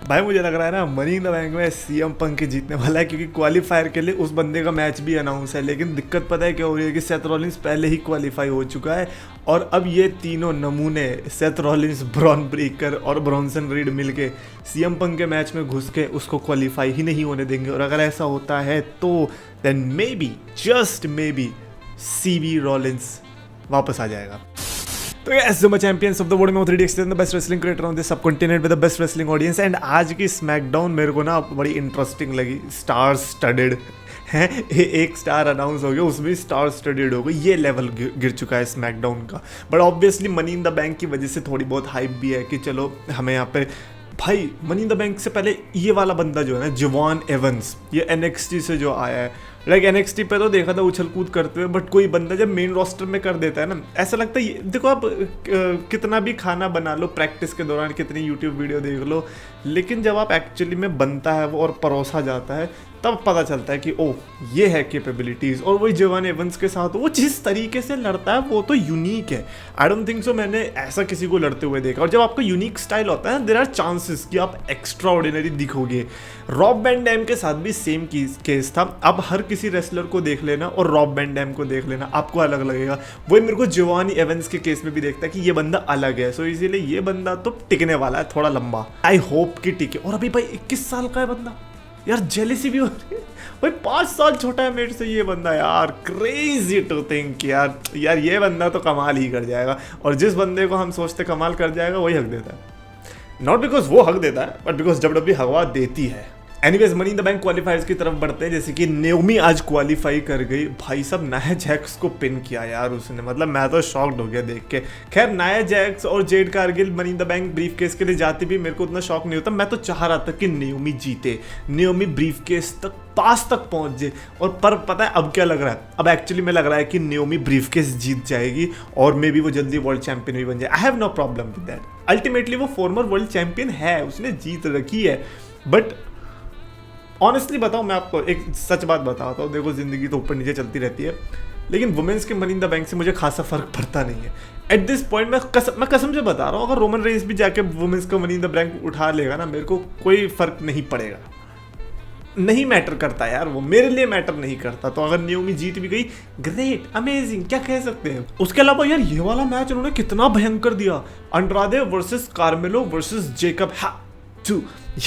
भाई मुझे लग रहा है ना मनी इन द बैंक में सीएम पंक जीतने वाला है, क्योंकि क्वालिफायर के लिए उस बंदे का मैच भी अनाउंस है। लेकिन दिक्कत पता है क्या हो रही है कि सेथ रॉलिंस पहले ही क्वालिफाई हो चुका है, और अब ये तीनों नमूने सेथ रॉलिंस, ब्रॉन ब्रेकर और ब्रॉन्सन रीड मिलके सीएम पंक के मैच में घुस के उसको क्वालिफाई ही नहीं होने देंगे। और अगर ऐसा होता है तो then maybe, just maybe, CB Rollins वापस आ जाएगा। तो यस जो मैं चैंपियंस ऑफ द वर्ल्ड में 3DX the best wrestling creator on this subcontinent with the best wrestling audience. And आज की स्मैकडाउन मेरे को ना बड़ी इंटरेस्टिंग लगी, स्टार स्टडेड है। एक स्टार अनाउंस हो गया, उसमें स्टार स्टडेड हो गई, ये लेवल गिर चुका है स्मैकडाउन का। But obviously money in the bank की वजह से थोड़ी बहुत हाइप भी है कि चलो हमें यहाँ पे भाई मनी इन द बैंक से पहले ये वाला बंदा जो है ना, जवान एवंस, ये NXT से जो आया है, लाइक NXT पे तो देखा था उछल कूद करते हुए, बट कोई बंदा जब मेन रोस्टर में कर देता है ना, ऐसा लगता है देखो आप कितना भी खाना बना लो प्रैक्टिस के दौरान, कितनी यूट्यूब वीडियो देख लो, लेकिन जब आप एक्चुअली में बनता है वो और परोसा जाता है तब पता चलता है कि ओह ये है कैपेबिलिटीज़। और वही जवान एवंस के साथ वो जिस तरीके से लड़ता है वो तो यूनिक है। आई डोंट थिंक सो मैंने ऐसा किसी को लड़ते हुए देखा। और जब आपका यूनिक स्टाइल होता है देयर आर चांसेस कि आप एक्स्ट्रा ऑर्डिनरी दिखोगे। रॉब वैन डैम के साथ भी सेम केस था। अब हर किसी रेसलर को देख लेना और रॉब वैन डैम को देख लेना, आपको अलग लगेगा। वही मेरे को जवान एवंस के केस में भी देखता है कि ये बंदा अलग है, सो इसीलिए ये बंदा तो टिकने वाला है थोड़ा लंबा। आई होप कि टिके। और अभी भाई 21 साल का है बंदा, यार जेलिसी भी हो रही है भाई, 5 साल छोटा है मेरे से ये बंदा यार। क्रेजी टू थिंक यार ये बंदा तो कमाल ही कर जाएगा। और जिस बंदे को हम सोचते कमाल कर जाएगा वही हक देता है। नॉट बिकॉज वो हक देता है बट बिकॉज WWE हवा देती है। Anyways money in the bank क्वालिफायर्स की तरफ बढ़ते हैं। जैसे कि नेओमी आज क्वालिफाई कर गई भाई साहब, नाया जैक्स को पिन किया यार उसने, मतलब मैं तो शॉक्ड हो गया देख के। खैर नाया जैक्स और Jade Cargill money in the bank brief case के लिए जाती भी मेरे को उतना शौक नहीं होता। मैं तो चाह रहा था कि नेओमी जीते, नेओमी ब्रीफ केस तक पास तक पहुंच जाए। और पर पता है अब क्या लग रहा है, अब एक्चुअली में लग रहा है कि नेओमी ब्रीफ केस जीत जाएगी और मे बी वो जल्दी वर्ल्ड चैंपियन भी बन जाए। I have no problem with that. Ultimately वो फॉर्मर वर्ल्ड चैंपियन है, उसने जीत रखी है। बट ऑनेस्टली बताऊं, मैं आपको एक सच बात बताता हूँ, देखो जिंदगी तो ऊपर नीचे चलती रहती है, लेकिन वुमेन्स के मनी इन द बैंक से मुझे खासा फर्क पड़ता नहीं है एट दिस पॉइंट। मैं कसम से बता रहा हूँ, अगर रोमन रेंस भी जाके वुमेन्स का मनी इन द बैंक उठा लेगा ना, मेरे को कोई फर्क नहीं पड़ेगा, नहीं मैटर करता यार, वो मेरे लिए मैटर नहीं करता। तो अगर नेओमी जीत भी गई, ग्रेट, अमेजिंग, क्या कह सकते हैं। उसके अलावा यार ये वाला मैच उन्होंने कितना भयंकर दिया, Andrade versus Carmelo versus Jacob टू।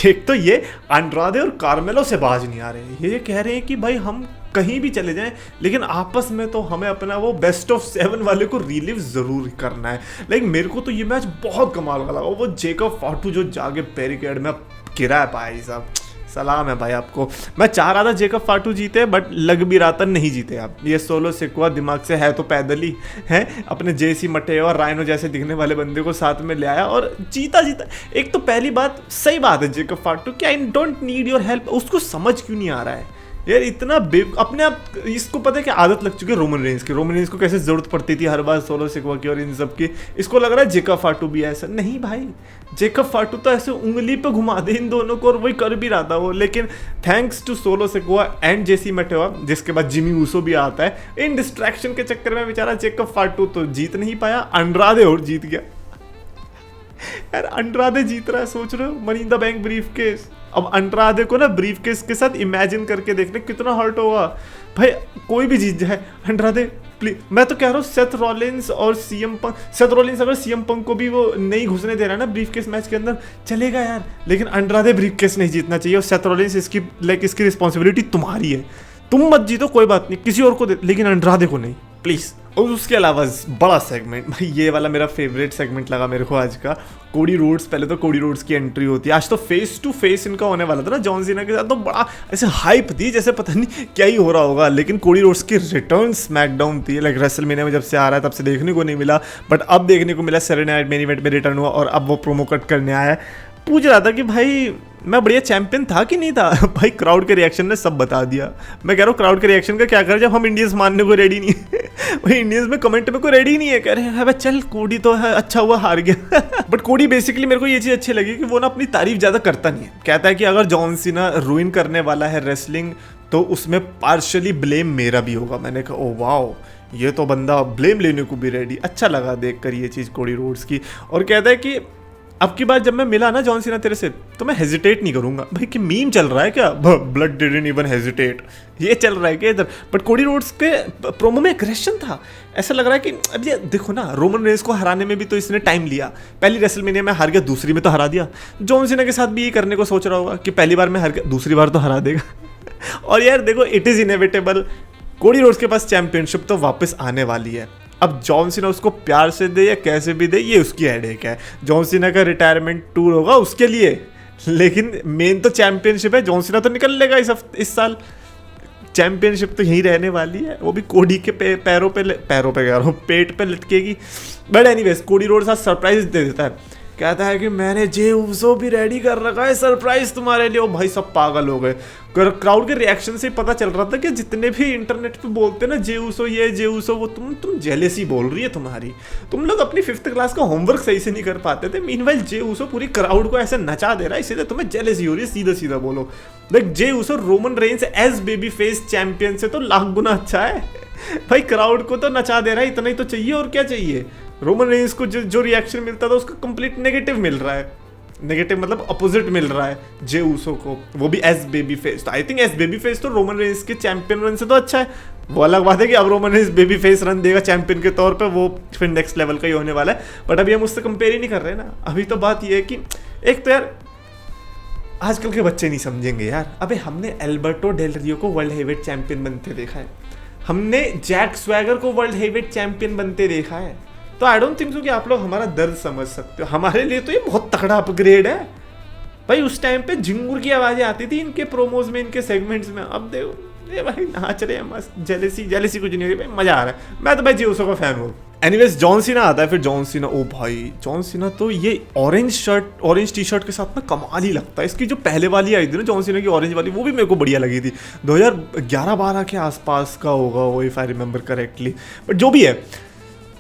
एक तो ये अंड्रादे और कार्मेलो से बाज नहीं आ रहे, ये कह रहे हैं कि भाई हम कहीं भी चले जाएं लेकिन आपस में तो हमें अपना वो बेस्ट ऑफ 7 वाले को रिलीव जरूर करना है। लेकिन मेरे को तो ये मैच बहुत कमाल का लगा। वो जेकब फाटू जो जाके बैरिकेड में गिरा है भाई साहब, सलाम है भाई आपको। मैं चाह रहा था जेकब फाटू जीते बट लग भी रहा था नहीं जीते। आप ये सोलो सिक्वा दिमाग से है तो पैदल ही है, अपने जेसी मटे और राइनो जैसे दिखने वाले बंदे को साथ में ले आया और जीता। एक तो पहली बात सही बात है जेकब फाटू कि I don't need your help, उसको समझ क्यों नहीं आ रहा है यार इतना अपने आप। इसको पता है कि आदत लग चुकी है रोमन रेंस को कैसे जरूरत पड़ती थी हर बार सोलो सिक्वा की और इन सब की। इसको लग रहा है जेकब फाटू भी ऐसा नहीं भाई, जेकब फाटू तो ऐसे उंगली पे घुमा दे इन दोनों को और वही कर भी रहा था वो। लेकिन थैंक्स टू सोलो सिक्वा एंड जेसी मटेवा, जिसके बाद जिमी ऊसो भी आता है, इन डिस्ट्रैक्शन के चक्कर में बेचारा जेकब फाटू तो जीत नहीं पाया, अंड्रादे और जीत गया। यार अंड्रादे जीत रहा है, सोच रहे हो money in the bank brief case. अब अंड्रादे को ना ब्रीफ केस के साथ इमेजिन करके देखने कितना हर्ट होगा भाई। कोई भी जीत जाए अंड्रादे प्लीज। मैं तो कह रहा हूँ सेथ रॉलिंस और सीएम पंक, सेथ रॉलिंस अगर सीएम पंक को भी वो नहीं घुसने दे रहा है ना ब्रीफ केस मैच के अंदर चलेगा यार, लेकिन अंड्रादे ब्रीफ केस नहीं जीतना चाहिए। और सेथ रॉलिंस इसकी रिस्पॉन्सिबिलिटी तुम्हारी है, तुम मत जीतो कोई बात नहीं, किसी और को दे, लेकिन अंड्रादे को नहीं प्लीज। और उसके अलावा बड़ा सेगमेंट भाई, ये वाला मेरा फेवरेट सेगमेंट लगा मेरे को आज का, कोडी रोड्स। पहले तो कोडी रोड्स की एंट्री होती है, आज तो फेस टू फेस इनका होने वाला था ना जॉन सीना के साथ, तो बड़ा ऐसे हाइप थी जैसे पता नहीं क्या ही हो रहा होगा। लेकिन कोडी रोड्स की रिटर्न स्मैकडाउन थी, लाइक रेसलमेनिया में जब से आ रहा है तब से देखने को नहीं मिला, बट अब देखने को मिला। सैटरडे नाइट मेन इवेंट में रिटर्न हुआ और अब वो प्रोमो कट करने आया है। पूछ रहा था कि भाई मैं बढ़िया चैंपियन था कि नहीं था, भाई क्राउड के रिएक्शन ने सब बता दिया। मैं कह रहा हूँ क्राउड के रिएक्शन का क्या कर जब हम इंडियंस मानने को रेडी नहीं है। भाई इंडियंस में कमेंट में कोई रेडी नहीं है, कह रहे हैं भाई चल कोडी तो है, अच्छा हुआ हार गया। बट कोडी बेसिकली मेरे को ये चीज़ अच्छी लगी कि वो ना अपनी तारीफ ज़्यादा करता नहीं है। कहता है कि अगर जॉन सीना रूइन करने वाला है रेसलिंग तो उसमें पार्शली ब्लेम मेरा भी होगा। मैंने कहा ओ वाओ, ये तो बंदा ब्लेम लेने को भी रेडी। अच्छा लगा देख कर ये चीज़ कोडी रोड्स की। और कहता है कि अब की बार जब मैं मिला ना जॉन सीना तेरे से, तो मैं हेजिटेट नहीं करूंगा भाई कि मीम चल रहा है क्या, ब्लड डिडंट इवन हेजिटेट, ये चल रहा है क्या इधर। बट कोडी रोड्स के प्रोमो में एग्रेशन था, ऐसा लग रहा है कि अब ये देखो ना, रोमन रेंस को हराने में भी तो इसने टाइम लिया, पहली रेसलमेनिया में हार गया, दूसरी में तो हरा दिया। जॉन सीना के साथ भी ये करने को सोच रहा होगा कि पहली बार में हार गया, दूसरी बार तो हरा देगा। और यार देखो, it is inevitable, Cody Rhodes के पास चैंपियनशिप तो वापस आने वाली है। अब जॉन सीना उसको प्यार से दे या कैसे भी दे, ये उसकी हेडेक है। जॉन सीना का रिटायरमेंट टूर होगा उसके लिए, लेकिन मेन तो चैंपियनशिप है। जॉन सीना तो निकल लेगा इस साल, चैंपियनशिप तो यहीं रहने वाली है, वो भी कोडी के पैरों पे कह रहा हूँ, पेट पे लटकेगी। बट एनीवेज, कोडी रोड्स आज सरप्राइज दे देता है, कहता है कि मैंने जे उसो भी रेडी कर रखा है सरप्राइज तुम्हारे लिए। ओ भाई, सब पागल हो गए। क्राउड के रिएक्शन से पता चल रहा था कि जितने भी इंटरनेट पे बोलते ना जे उसो ये जे उसो, वो तुम जेलेसी बोल रही है तुम्हारी, तुम लोग अपनी 5th क्लास का होमवर्क सही से नहीं कर पाते थे। मीनवाइल जे उसो पूरी क्राउड को ऐसे नचा दे रहा है, इसीलिए तुम्हें जेलेसी हो रही है। सीधा सीधा बोलो, like Jey Uso Roman Reigns as baby face champion से तो लाख गुना अच्छा है भाई। क्राउड को तो नचा दे रहा है, इतना ही तो चाहिए, और क्या चाहिए। रोमन रेंस को जो रिएक्शन मिलता था उसका कंप्लीट नेगेटिव मिल रहा है, नेगेटिव मतलब अपोजिट मिल रहा है जे उसो को, वो भी एज बेबी फेस। तो I think as baby face तो रोमन रेंस के चैंपियन रन से तो अच्छा है। वो अलग बात है कि अब Roman Reigns baby face run देगा चैंपियन के तौर पे, वो फिर नेक्स्ट लेवल का ही होने वाला है। बट अभी हम उससे कंपेयर ही नहीं कर रहे ना। अभी तो बात ये है कि एक तो यार आजकल के बच्चे नहीं समझेंगे यार। अबे हमने एल्बर्टो डेल रियो को वर्ल्ड हेवीवेट चैंपियन बनते देखा है, हमने जैक स्वैगर को वर्ल्ड हेवीवेट चैंपियन बनते देखा है। तो आई डोंट थिंक सो कि आप लोग हमारा दर्द समझ सकते हो। हमारे लिए तो ये बहुत तगड़ा अपग्रेड है भाई। उस टाइम पे झिंगुर की आवाजें आती थी इनके प्रोमोज में, इनके सेगमेंट्स में। अब देखो ये भाई नाच रहे हैं मस्त, जेलेसी कुछ नहीं हो रही भाई, मजा आ रहा है। मैं तो भाई जीओसो का फैन हूँ। एनीवेज, जॉन सीना आता है। फिर जॉन सीना, ओ भाई जॉन सीना तो ये ऑरेंज टी शर्ट के साथ ना कमाल ही लगता है। इसकी जो पहले वाली आई थी ना जॉन सीना की ऑरेंज वाली, वो भी मेरे को बढ़िया लगी थी। 2011-12 के आसपास का होगा वो, if I remember correctly. But जो भी है,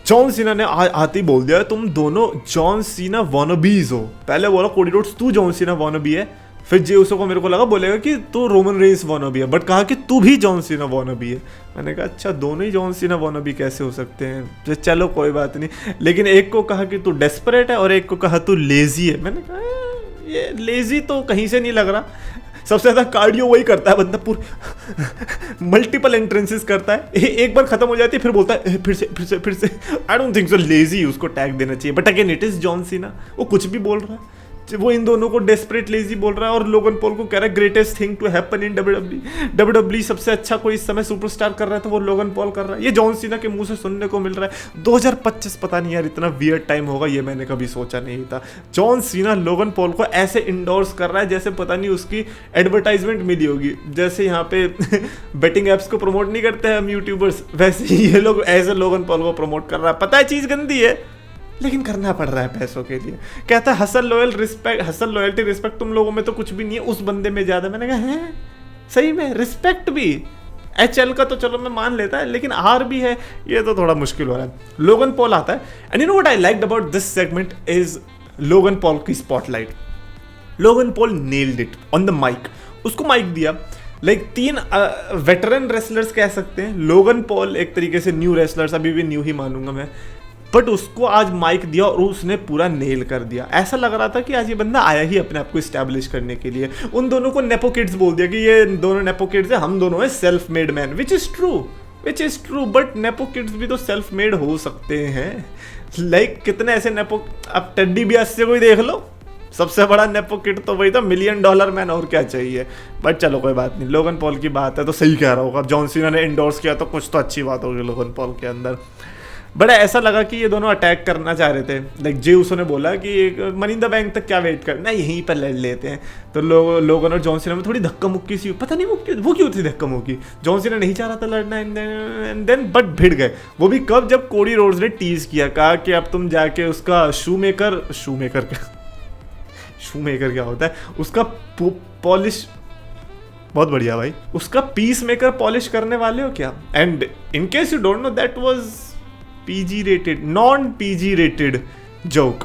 जॉन सीना ने आते ही बोल दिया तुम दोनों जॉन सीना वॉनबीज हो। पहले बोला कोडी रोड्स तू जॉन सीना वॉनबी है, फिर जे उसो को मेरे को लगा बोलेगा कि तू रोमन रेंस वॉनबी है, बट कहा कि तू भी जॉन सीना वॉनबी है। मैंने कहा अच्छा, दोनों ही जॉन सीना वॉनबी कैसे हो सकते हैं। चलो कोई बात नहीं, लेकिन एक को कहा कि तू डेस्परेट है और एक को कहा तू लेजी है। मैंने कहा ये लेजी तो कहीं से नहीं लग रहा। सबसे ज्यादा कार्डियो वही करता है बंदा, पूरा मल्टीपल एंट्रेंसेस करता है, एक बार खत्म हो जाती है फिर बोलता है फिर से। I don't think so lazy उसको टैग देना चाहिए। But again it is John Cena, वो कुछ भी बोल रहा है, वो इन दोनों को डेस्परेट लेजी बोल रहा है और लोगन पॉल को कह रहा है greatest thing to happen in WWE. सबसे अच्छा कोई इस समय सुपरस्टार कर रहा है तो वो लोगन पॉल कर रहा है। ये जॉन सीना के मुंह से सुनने को मिल रहा है। 2025 पता नहीं यार, इतना वियर्ड टाइम होगा ये मैंने कभी सोचा नहीं था। जॉन सीना लोगन पॉल को ऐसे इंडोर्स कर रहा है जैसे पता नहीं उसकी एडवर्टाइजमेंट मिली होगी। जैसे यहाँ पे बेटिंग एप्स को प्रमोट नहीं करते हैं हम यूट्यूबर्स, वैसे ही ये लोग ऐसे लोगन पॉल को प्रमोट कर रहा है। पता है चीज गंदी है, लेकिन करना पड़ रहा है पैसों के लिए। कहता है हसल लॉयल्टी रिस्पेक्ट तुम लोगों में तो कुछ भी नहीं है, उस बंदे में ज्यादा। मैंने कहा है सही में, रिस्पेक्ट भी HL का तो चलो मैं मान लेता है, लेकिन R भी है, ये तो थोड़ा मुश्किल हो रहा है। लोगन पॉल आता है and you know what I liked about this segment is Logan Paul की spotlight. Logan Paul nailed it on the mic. उसको माइक दिया, लाइक 3 वेटरन रेसलर्स कह सकते हैं। लोगन पॉल एक तरीके से न्यू रेसलर्स, अभी भी न्यू ही मानूंगा मैं, बट उसको आज माइक दिया और उसने पूरा नेल कर दिया। ऐसा लग रहा था कि आज ये बंदा आया ही अपने आप को इस्टेब्लिश करने के लिए। उन दोनों को नेपो किड्स बोल दिया कि ये दोनों नेपो किड्स है, हम दोनों हैं self made man, which is true. But nepo kids भी तो सेल्फ मेड हो सकते हैं। लाइक कितने ऐसे नेपो, अब टेडी बियास से कोई देख लो, सबसे बड़ा नेपो किड तो वही था, $1 मिलियन मैन, और क्या चाहिए। बट चलो कोई बात नहीं, लोगन पॉल की बात है तो सही कह रहा होगा। जॉन सीना ने इंडोर्स किया तो कुछ तो अच्छी बात होगी लोगन पॉल के अंदर। बड़ा ऐसा लगा कि ये दोनों अटैक करना चाह रहे थे। लाइक जे उसो ने बोला कि मनी इन द बैंक तक क्या वेट करना, यहीं पर लड़ लेते हैं। तो लोगन और जॉन सीना में थोड़ी धक्का मुक्की सी, पता नहीं वो क्यों थी धक्का मुक्की। जॉन सीना नहीं चाह रहा था लड़ना एंड देन बट भिड़ गए। वो भी कब, जब कोडी रोड्स ने टीज किया, कहा कि अब तुम जाके उसका शूमेकर क्या होता है, उसका पॉलिश, बहुत बढ़िया भाई, उसका पीस मेकर पॉलिश करने वाले हो क्या। And in case you don't know that was PG rated, non PG rated joke,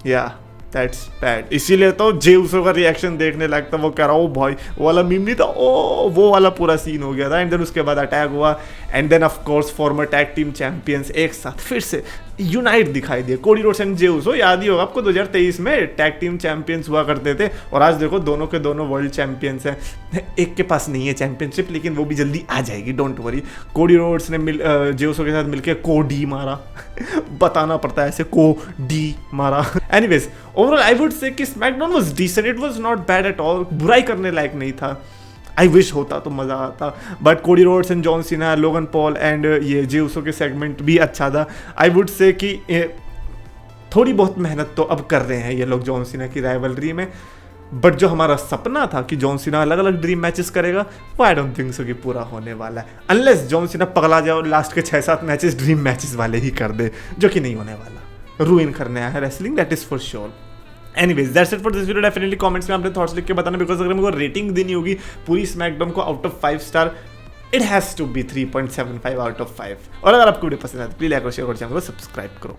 yeah that's bad। इसीलिए तो जे उसो का रिएक्शन देखने लगता, वो कह रहा ओ भाई वो वाला मीम नहीं था, ओ वो वाला पूरा सीन हो गया था। एंड देन उसके बाद अटैक हुआ and then of course former tag team champions एक साथ फिर से यूनाइट दिखाई दिए। कोडी रोड्स एंड जे उसो, याद ही होगा आपको 2023 में टैग टीम चैंपियंस हुआ करते थे, और आज देखो दोनों के दोनों वर्ल्ड चैंपियंस हैं। एक के पास नहीं है चैंपियनशिप, लेकिन वो भी जल्दी आ जाएगी, डोंट वरी। कोडी रोड्स ने जे उसो के साथ मिलकर कोडी मारा बताना पड़ता है ऐसे, कोडी मारा। Anyways overall I would say कि SmackDown was decent, it was not bad at all, बुराई करने लायक नहीं था। आई विश होता तो मज़ा आता, but Cody Rhodes and John Cena, Logan Paul and ये जे उसो के सेगमेंट भी अच्छा था। आई वुड से कि थोड़ी बहुत मेहनत तो अब कर रहे हैं ये लोग जॉन सीना की राइवलरी में, बट जो हमारा सपना था कि जॉन सीना अलग अलग ड्रीम मैचेस करेगा, वो आई डोंट थिंक सो कि पूरा होने वाला है, अनलेस जॉन सीना पगला जाए और लास्ट के 6-7 मैचेस ड्रीम मैचेस वाले ही कर दे, जो कि नहीं होने वाला। रूइन करने आया है wrestling, that is for sure. Anyways that's it for this video. Definitely comments में अपने थॉट्स लिख के बताना, बिकॉज अगर मेरे को रेटिंग देनी होगी पूरी स्मैकडाउन को out of 5 star, it has to be 3.75 out of 5। और अगर आपको वीडियो पसंद आए तो प्लीज लाइक और शेयर और चैनल को सब्सक्राइब करो।